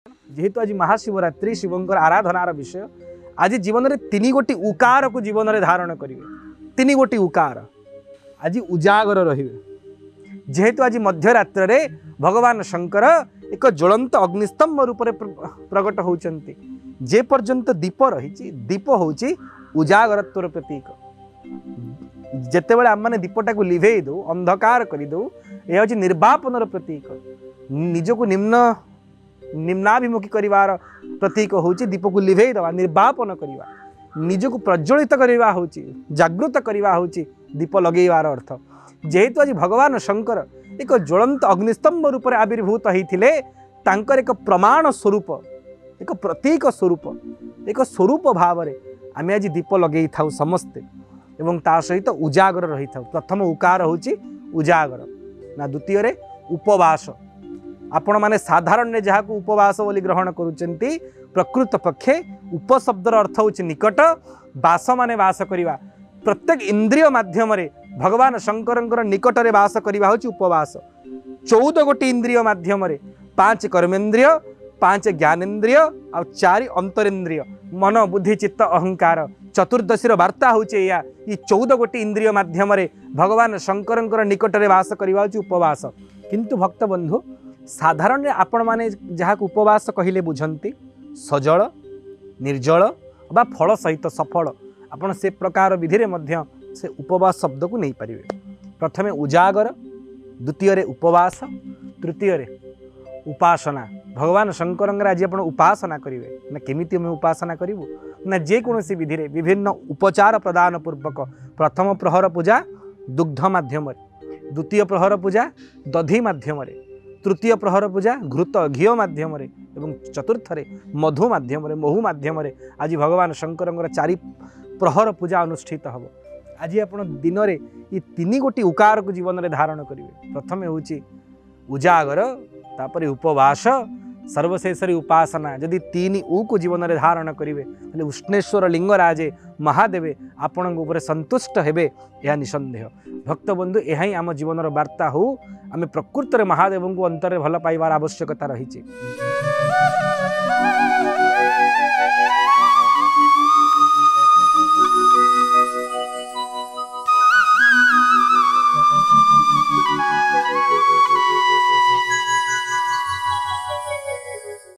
जेहेतु आज महाशिवरात्रि शिवंकर आराधनार विषय आज जीवन में तीन गोटी उकार को जीवन में धारण करेंगे। तीन गोटी उकार आज उजागर रहे। जेहेतु आज मध्यरात्र भगवान शंकर एक ज्वलंत अग्निस्तंभ रूप में प्रकट होती। जे पर्यंत दीप रही दीप हूँ उजागरत्वर प्रतीक। जितेबाला आम मैंने दीपटा को लिभे दो अंधकार करदे यह हूँ निर्वापनर प्रतीक। निजक निम्नाभिमुखी करार प्रतीक हूँ दीप को लिभे दवा निर्वापन करवा। निजक प्रज्वलित करवा हूँ जागृत करवा हूँ दीप लगेबार अर्थ। जेहेतु आज भगवान शंकर एक ज्वलंत अग्निस्तंभ रूप में आविर्भूत होते एक प्रमाण स्वरूप एक प्रतीक स्वरूप एक स्वरूप भाव आम आज दीप लगे था समस्ते एवं ता सहित उजागर रही था। प्रथम उकार हूँ उजागर ना द्वितीय रे उपवास। आपण माने साधारण जहाँ को उपवास बोली ग्रहण करुचंती प्रकृत पक्षे उपशब्दर अर्थ हूँ निकट वास माने वास करिवा। प्रत्येक इंद्रिय माध्यम भगवान शंकर निकट रे वास करिवा हूँ उपवास। 14 गोटी इंद्रिय माध्यम 5 कर्मेन्द्रिय 5 ज्ञानेन्द्रिय आ 4 अंतरेन्द्रिय मन बुद्धि चित्त अहंकार चतुर्दशीर वार्ता हूँ या 14 गोटी इंद्रिय माध्यम भगवान शंकर निकट रे वास करिवा हूँ उपवास। किंतु भक्त बंधु साधारण आपण माने जहाँ उपवास कहले बुझंती सजल निर्जल बा फल सहित सफल आपण से प्रकार विधि रे से उपवास शब्द को नहीं पारे। प्रथमे उजागर द्वितीय रे उपवास तृतीय रे उपासना। भगवान शंकर आज आप उपासना करेंगे ना केमिति हमें उपासना करूँ ना जेकोसी विधि रे विभिन्न उपचार प्रदान पूर्वक। प्रथम प्रहर पूजा दुग्ध माध्यम द्वितीय प्रहर पूजा दधी माध्यम तृतीय प्रहर पूजा घृत घी माध्यम एवं चतुर्थ मधु माध्यम महु माध्यम आज भगवान शंकर 4 प्रहर पूजा अनुष्ठित हम। आज आप दिन में ये 3 गोटी उकार को जीवन में धारण करेंगे। प्रथम हूँ उजागर तापर उपवास सर्वशेष उपासना। जदि 3 ऊ को जीवन में धारण करेंगे तो उष्णेश्वर लिंगराजे महादेवे आपण उपरे संतुष्ट हेबे यह निसंदेह। भक्त बंधु यह ही आम जीवन वार्ता हो। आम प्रकृत में महादेव को अंतर भल पाइबार आवश्यकता रही।